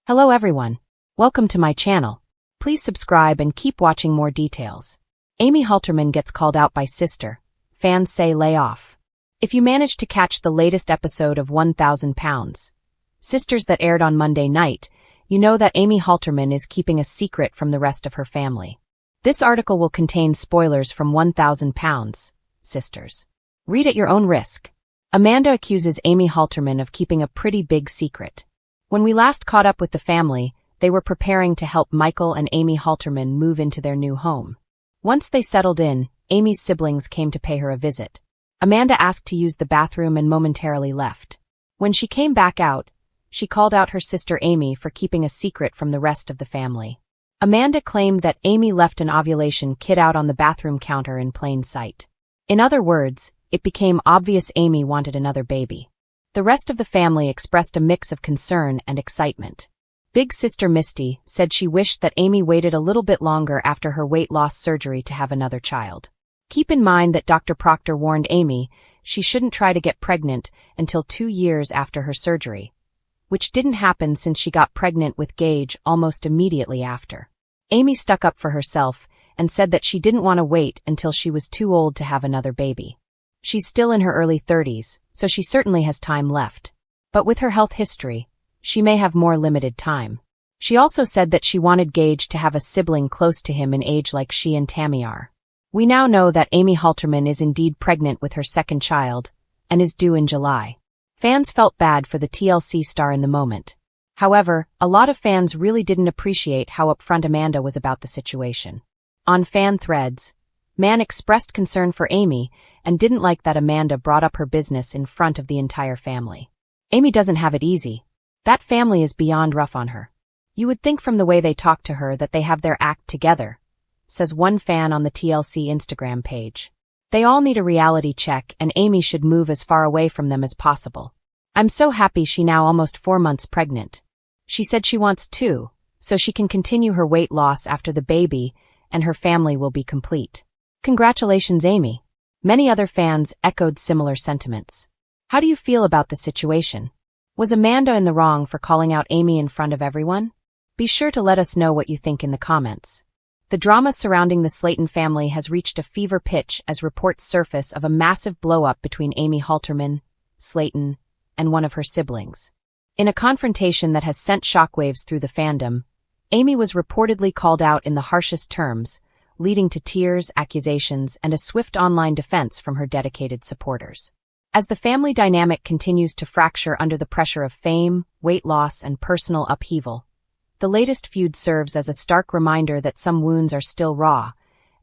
Hello everyone. Welcome to my channel. Please subscribe and keep watching more details. Amy Halterman gets called out by sister. Fans say lay off. If you managed to catch the latest episode of 1,000 Pounds Sisters that aired on Monday night, you know that Amy Halterman is keeping a secret from the rest of her family. This article will contain spoilers from 1,000 Pounds Sisters. Read at your own risk. Amanda accuses Amy Halterman of keeping a pretty big secret. When we last caught up with the family, they were preparing to help Michael and Amy Halterman move into their new home. Once they settled in, Amy's siblings came to pay her a visit. Amanda asked to use the bathroom and momentarily left. When she came back out, she called out her sister Amy for keeping a secret from the rest of the family. Amanda claimed that Amy left an ovulation kit out on the bathroom counter in plain sight. In other words, it became obvious Amy wanted another baby. The rest of the family expressed a mix of concern and excitement. Big sister Misty said she wished that Amy waited a little bit longer after her weight loss surgery to have another child. Keep in mind that Dr. Proctor warned Amy she shouldn't try to get pregnant until 2 years after her surgery, which didn't happen since she got pregnant with Gage almost immediately after. Amy stuck up for herself and said that she didn't want to wait until she was too old to have another baby. She's still in her early 30s, so she certainly has time left. But with her health history, she may have more limited time. She also said that she wanted Gage to have a sibling close to him in age like she and Tammy are. We now know that Amy Halterman is indeed pregnant with her second child and is due in July. Fans felt bad for the TLC star in the moment. However, a lot of fans really didn't appreciate how upfront Amanda was about the situation. On fan threads, Man expressed concern for Amy and didn't like that Amanda brought up her business in front of the entire family. Amy doesn't have it easy. That family is beyond rough on her. You would think from the way they talk to her that they have their act together, says one fan on the TLC Instagram page. They all need a reality check and Amy should move as far away from them as possible. I'm so happy she now almost 4 months pregnant. She said she wants 2, so she can continue her weight loss after the baby and her family will be complete. Congratulations, Amy. Many other fans echoed similar sentiments. How do you feel about the situation? Was Amanda in the wrong for calling out Amy in front of everyone? Be sure to let us know what you think in the comments. The drama surrounding the Slayton family has reached a fever pitch as reports surface of a massive blow-up between Amy Halterman, Slayton, and one of her siblings. In a confrontation that has sent shockwaves through the fandom, Amy was reportedly called out in the harshest terms, leading to tears, accusations, and a swift online defense from her dedicated supporters. As the family dynamic continues to fracture under the pressure of fame, weight loss, and personal upheaval, the latest feud serves as a stark reminder that some wounds are still raw,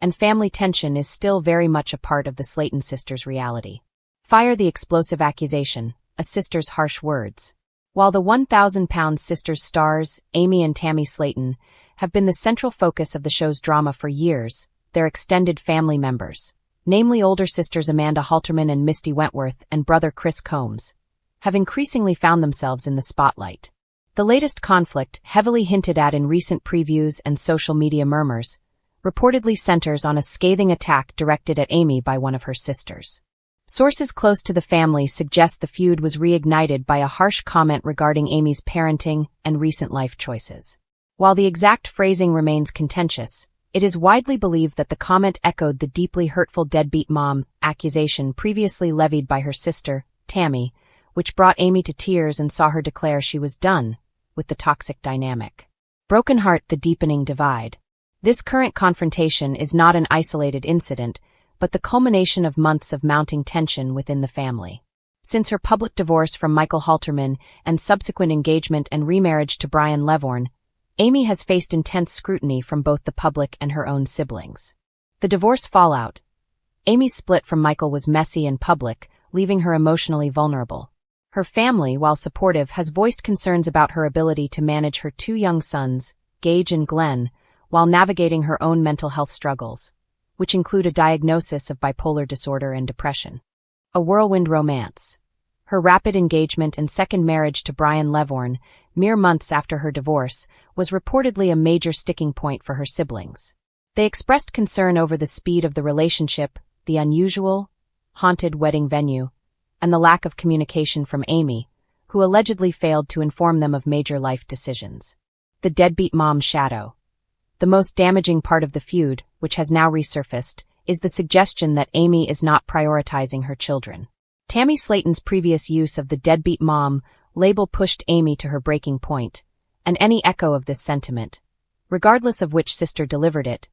and family tension is still very much a part of the Slayton sisters' reality. Fire the explosive accusation, a sister's harsh words. While the 1,000 Pounds Sisters stars, Amy and Tammy Slayton, have been the central focus of the show's drama for years, their extended family members, namely older sisters Amanda Halterman and Misty Wentworth and brother Chris Combs, have increasingly found themselves in the spotlight. The latest conflict, heavily hinted at in recent previews and social media murmurs, reportedly centers on a scathing attack directed at Amy by one of her sisters. Sources close to the family suggest the feud was reignited by a harsh comment regarding Amy's parenting and recent life choices. While the exact phrasing remains contentious, it is widely believed that the comment echoed the deeply hurtful deadbeat mom accusation previously levied by her sister, Tammy, which brought Amy to tears and saw her declare she was done with the toxic dynamic. Broken heart, the deepening divide. This current confrontation is not an isolated incident, but the culmination of months of mounting tension within the family. Since her public divorce from Michael Halterman and subsequent engagement and remarriage to Brian Levorn, Amy has faced intense scrutiny from both the public and her own siblings. The divorce fallout. Amy's split from Michael was messy and public, leaving her emotionally vulnerable. Her family, while supportive, has voiced concerns about her ability to manage her 2 young sons, Gage and Glenn, while navigating her own mental health struggles, which include a diagnosis of bipolar disorder and depression. A whirlwind romance. Her rapid engagement and second marriage to Brian Levorn, mere months after her divorce, was reportedly a major sticking point for her siblings. They expressed concern over the speed of the relationship, the unusual, haunted wedding venue, and the lack of communication from Amy, who allegedly failed to inform them of major life decisions. The deadbeat mom's shadow. The most damaging part of the feud, which has now resurfaced, is the suggestion that Amy is not prioritizing her children. Tammy Slaton's previous use of the deadbeat mom label pushed Amy to her breaking point, and any echo of this sentiment, regardless of which sister delivered it,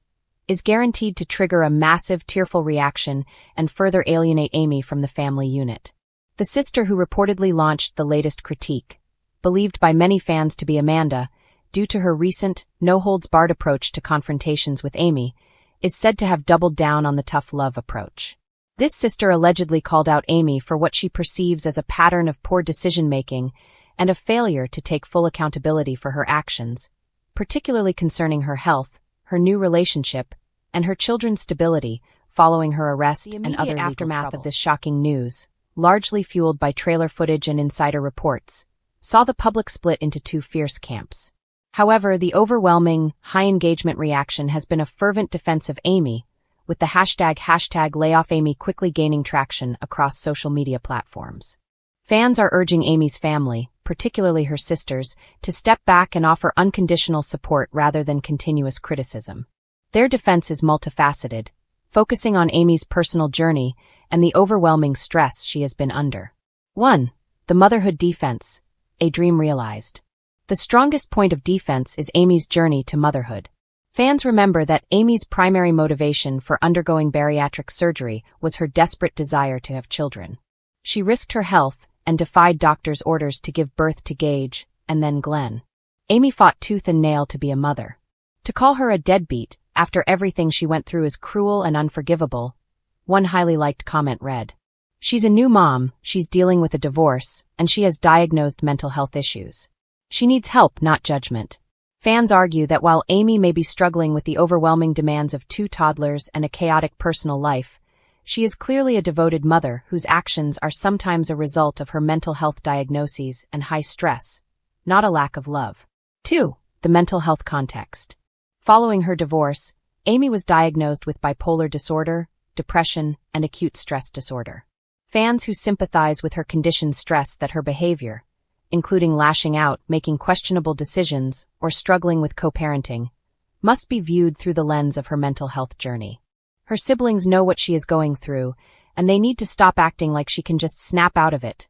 is guaranteed to trigger a massive tearful reaction and further alienate Amy from the family unit. The sister who reportedly launched the latest critique, believed by many fans to be Amanda, due to her recent, no-holds-barred approach to confrontations with Amy, is said to have doubled down on the tough love approach. This sister allegedly called out Amy for what she perceives as a pattern of poor decision-making and a failure to take full accountability for her actions, particularly concerning her health, her new relationship, and her children's stability following her arrest and other aftermath of this shocking news, largely fueled by trailer footage and insider reports, saw the public split into two fierce camps. However, the overwhelming, high-engagement reaction has been a fervent defense of Amy, with the hashtag #LayOffAmy quickly gaining traction across social media platforms. Fans are urging Amy's family, particularly her sisters, to step back and offer unconditional support rather than continuous criticism. Their defense is multifaceted, focusing on Amy's personal journey and the overwhelming stress she has been under. 1. The motherhood defense, a dream realized. The strongest point of defense is Amy's journey to motherhood. Fans remember that Amy's primary motivation for undergoing bariatric surgery was her desperate desire to have children. She risked her health and defied doctors' orders to give birth to Gage and then Glenn. Amy fought tooth and nail to be a mother. To call her a deadbeat after everything she went through is cruel and unforgivable, one highly liked comment read. She's a new mom, she's dealing with a divorce, and she has diagnosed mental health issues. She needs help, not judgment. Fans argue that while Amy may be struggling with the overwhelming demands of two toddlers and a chaotic personal life, she is clearly a devoted mother whose actions are sometimes a result of her mental health diagnoses and high stress, not a lack of love. 2. The mental health context. Following her divorce, Amy was diagnosed with bipolar disorder, depression, and acute stress disorder. Fans who sympathize with her condition stress that her behavior, including lashing out, making questionable decisions, or struggling with co-parenting, must be viewed through the lens of her mental health journey. Her siblings know what she is going through, and they need to stop acting like she can just snap out of it,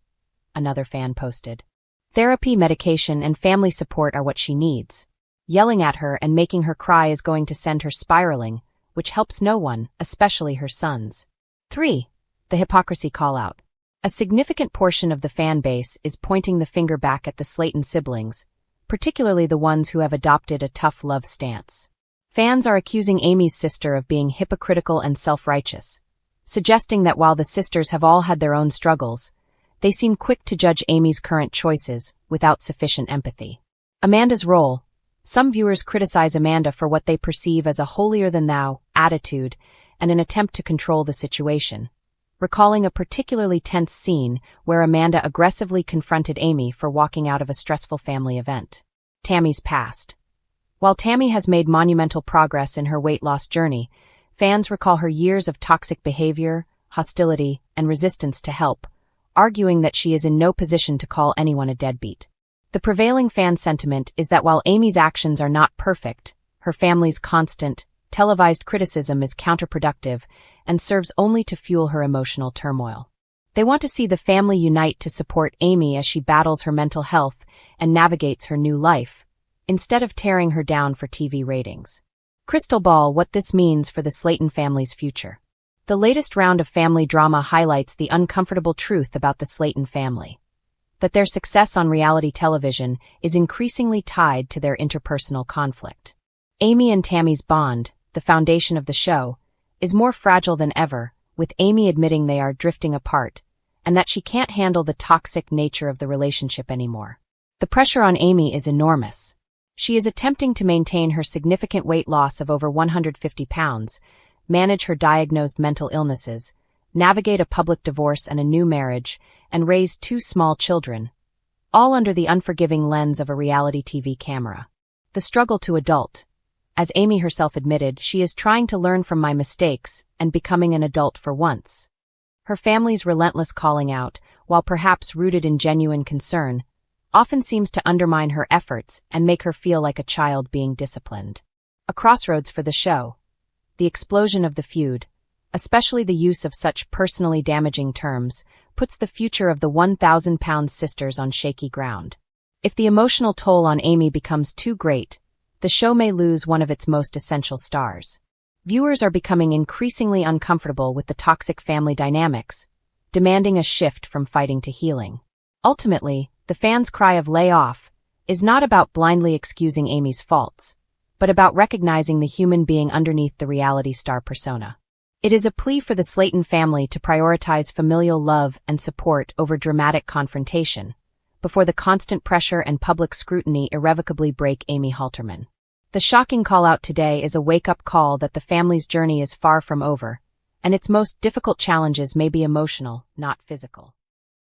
another fan posted. Therapy, medication, and family support are what she needs. Yelling at her and making her cry is going to send her spiraling, which helps no one, especially her sons. 3. The hypocrisy call-out. A significant portion of the fan base is pointing the finger back at the Slaton siblings, particularly the ones who have adopted a tough love stance. Fans are accusing Amy's sister of being hypocritical and self-righteous, suggesting that while the sisters have all had their own struggles, they seem quick to judge Amy's current choices without sufficient empathy. Amanda's role. Some viewers criticize Amanda for what they perceive as a holier-than-thou attitude and an attempt to control the situation, recalling a particularly tense scene where Amanda aggressively confronted Amy for walking out of a stressful family event. Tammy's past. While Tammy has made monumental progress in her weight loss journey, fans recall her years of toxic behavior, hostility, and resistance to help, arguing that she is in no position to call anyone a deadbeat. The prevailing fan sentiment is that while Amy's actions are not perfect, her family's constant, televised criticism is counterproductive and serves only to fuel her emotional turmoil. They want to see the family unite to support Amy as she battles her mental health and navigates her new life, instead of tearing her down for TV ratings. Crystal ball, what this means for the Slaton family's future. The latest round of family drama highlights the uncomfortable truth about the Slaton family: that their success on reality television is increasingly tied to their interpersonal conflict. Amy and Tammy's bond, the foundation of the show, is more fragile than ever, with Amy admitting they are drifting apart, and that she can't handle the toxic nature of the relationship anymore. The pressure on Amy is enormous. She is attempting to maintain her significant weight loss of over 150 pounds, manage her diagnosed mental illnesses, navigate a public divorce and a new marriage, and raise 2 small children, all under the unforgiving lens of a reality TV camera. The struggle to adult. As Amy herself admitted, she is trying to learn from my mistakes and becoming an adult for once. Her family's relentless calling out, while perhaps rooted in genuine concern, often seems to undermine her efforts and make her feel like a child being disciplined. A crossroads for the show. The explosion of the feud, especially the use of such personally damaging terms, puts the future of the 1,000-pound sisters on shaky ground. If the emotional toll on Amy becomes too great, the show may lose one of its most essential stars. Viewers are becoming increasingly uncomfortable with the toxic family dynamics, demanding a shift from fighting to healing. Ultimately, the fans' cry of "lay off" is not about blindly excusing Amy's faults, but about recognizing the human being underneath the reality star persona. It is a plea for the Slayton family to prioritize familial love and support over dramatic confrontation, before the constant pressure and public scrutiny irrevocably break Amy Halterman. The shocking call-out today is a wake-up call that the family's journey is far from over, and its most difficult challenges may be emotional, not physical.